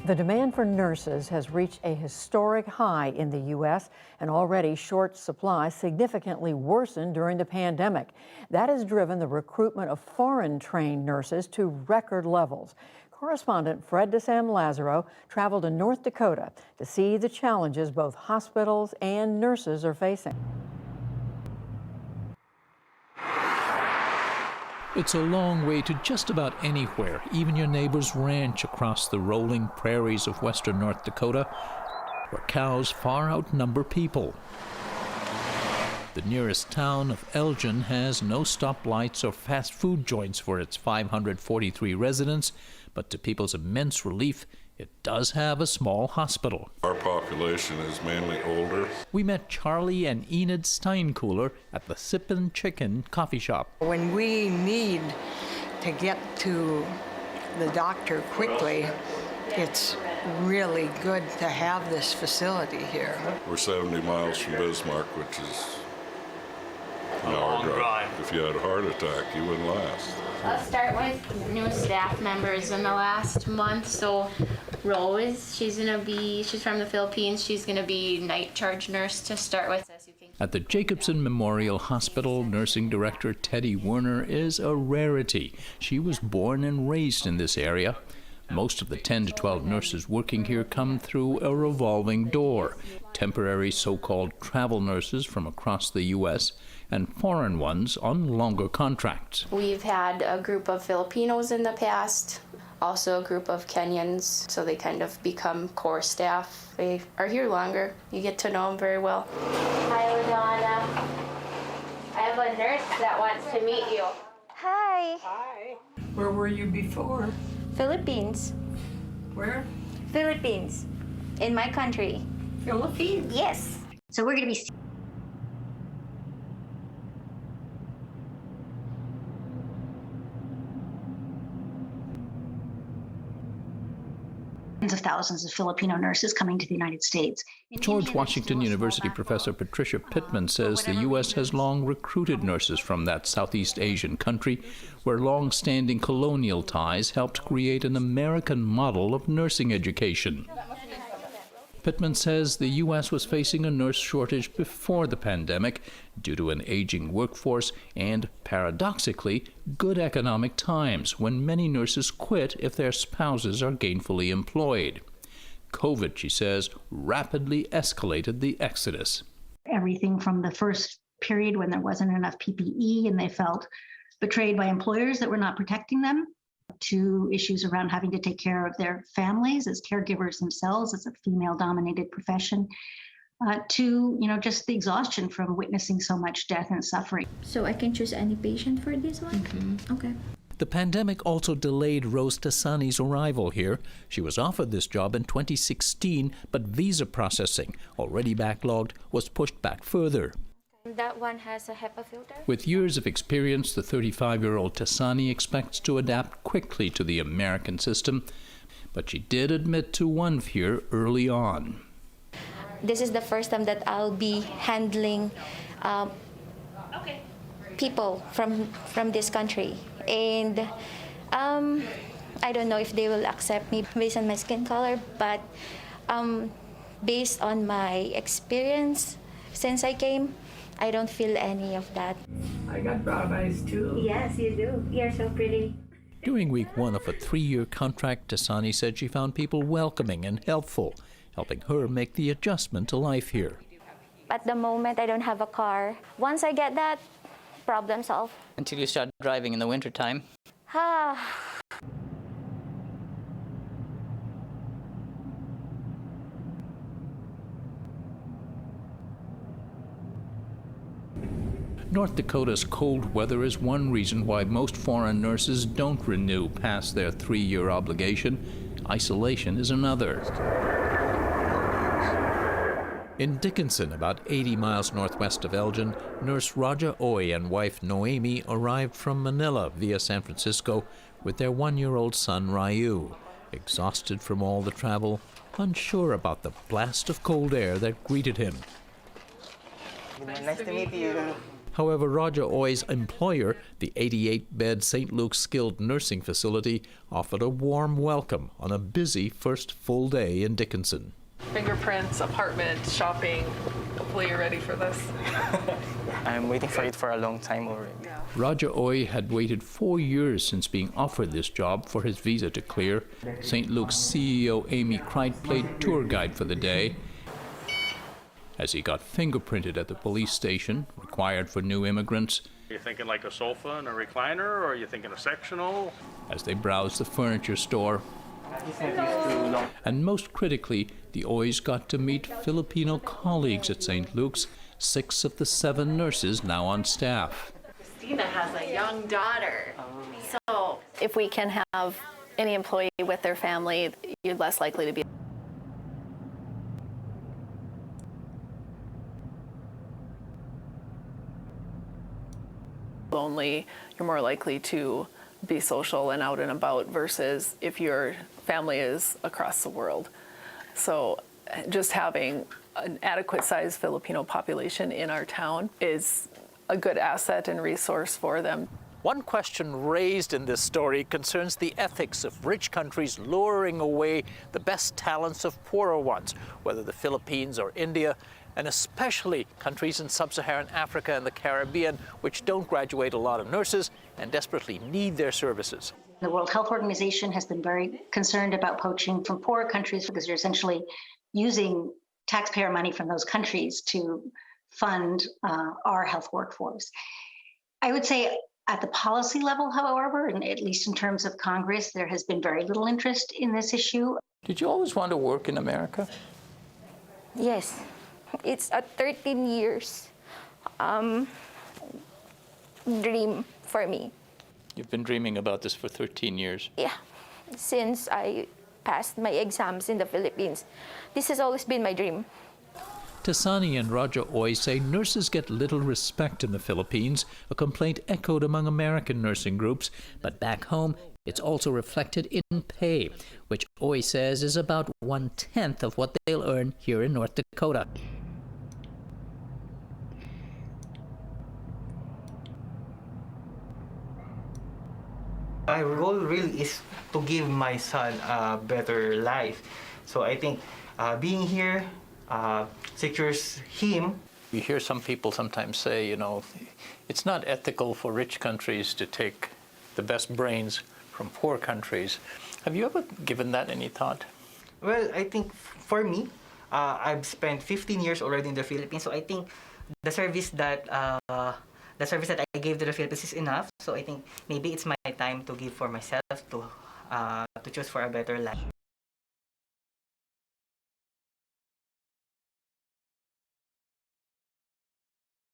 The demand for nurses has reached a historic high in the U.S. An already short supply significantly worsened during the pandemic. That has driven the recruitment of foreign-trained nurses to record levels. Correspondent Fred DeSam Lazaro traveled to North Dakota to see the challenges both hospitals and nurses are facing. It's a long way to just about anywhere, even your neighbor's ranch across the rolling prairies of western North Dakota, where cows far outnumber people. The nearest town of Elgin has no stoplights or fast food joints for its 543 residents, but to people's immense relief, it does have a small hospital. Our population is mainly older. We met Charlie and Enid Steinkühler at the Sippin' Chicken coffee shop. When we need to get to the doctor quickly, it's really good to have this facility here. We're 70 miles from Bismarck, which is an hour drive. If you had a heart attack, you wouldn't last. I'll start with new staff members in the last month. So Rose, she's from the Philippines. She's gonna be night charge nurse to start with. At the Jacobson Memorial Hospital, nursing director Teddy Werner is a rarity. She was born and raised in this area. Most of the 10 to 12 nurses working here come through a revolving door. Temporary so-called travel nurses from across the U.S. and foreign ones on longer contracts. We've had a group of Filipinos in the past, also a group of Kenyans, so they kind of become core staff. They are here longer. You get to know them very well. Hi, Ladonna. I have a nurse that wants to meet you. Hi. Hi. Where were you before? Philippines. Where? Philippines. In my country. Philippines? Yes. So we're going to be of thousands of Filipino nurses coming to the United States. George Washington University professor Patricia Pittman says the U.S. has long recruited nurses from that Southeast Asian country, where long-standing colonial ties helped create an American model of nursing education. Pittman says the U.S. was facing a nurse shortage before the pandemic due to an aging workforce and, paradoxically, good economic times when many nurses quit if their spouses are gainfully employed. COVID, she says, rapidly escalated the exodus. Everything from the first period when there wasn't enough PPE and they felt betrayed by employers that were not protecting them, to issues around having to take care of their families as caregivers themselves, as a female-dominated profession, to just the exhaustion from witnessing so much death and suffering. So I can choose any patient for this one? Mm-hmm. Okay. The pandemic also delayed Rose Tassani's arrival here. She was offered this job in 2016, but visa processing, already backlogged, was pushed back further. That one has a HEPA filter. With years of experience, the 35-year-old Tassani expects to adapt quickly to the American system, but she did admit to one fear early on. This is the first time that I'll be handling people from this country, and I don't know if they will accept me based on my skin color, but based on my experience since I came, I don't feel any of that. I got brown eyes too. Yes, you do. You're so pretty. During week one of a 3-year contract, Tassani said she found people welcoming and helpful, helping her make the adjustment to life here. At the moment, I don't have a car. Once I get that, problem solved. Until you start driving in the wintertime. North Dakota's cold weather is one reason why most foreign nurses don't renew past their 3-year obligation. Isolation is another. In Dickinson, about 80 miles northwest of Elgin, nurse Raja Oy and wife Noemi arrived from Manila via San Francisco with their 1-year-old son Ryu. Exhausted from all the travel, unsure about the blast of cold air that greeted him. Nice to meet you. However, Roger Oy's employer, the 88-bed St. Luke's Skilled Nursing Facility, offered a warm welcome on a busy first full day in Dickinson. Fingerprints, apartment, shopping. Hopefully you're ready for this. I'm waiting for it for a long time already. Roger Oy had waited 4 years since being offered this job for his visa to clear. St. Luke's CEO Amy Cright played tour guide for the day as he got fingerprinted at the police station, required for new immigrants. You're thinking like a sofa and a recliner, or are you thinking a sectional? As they browsed the furniture store. And most critically, the Oys got to meet Filipino colleagues at St. Luke's, 6 of the 7 nurses now on staff. Christina has a young daughter. So if we can have any employee with their family, you're less likely to be lonely. You're more likely to be social and out and about versus if your family is across the world. So just having an adequate sized Filipino population in our town is a good asset and resource for them. One question raised in this story concerns the ethics of rich countries luring away the best talents of poorer ones, whether the Philippines or India, and especially countries in sub-Saharan Africa and the Caribbean, which don't graduate a lot of nurses and desperately need their services. The World Health Organization has been very concerned about poaching from poorer countries because they're essentially using taxpayer money from those countries to fund our health workforce. I would say at the policy level, however, and at least in terms of Congress, there has been very little interest in this issue. Did you always want to work in America? Yes, it's a 13 years dream for me. You've been dreaming about this for 13 years. Yeah, since I passed my exams in the Philippines. This has always been my dream. Tasani and Roger Oy say nurses get little respect in the Philippines, a complaint echoed among American nursing groups. But back home, it's also reflected in pay, which Oy says is about 1/10 of what they'll earn here in North Dakota. My goal really is to give my son a better life. So I think being here secures him. You hear some people sometimes say, you know, it's not ethical for rich countries to take the best brains from poor countries. Have you ever given that any thought? Well, I think for me, I've spent 15 years already in the Philippines. So I think the service that I gave to the Philippines is enough. So I think maybe it's my time to give for myself to choose for a better life.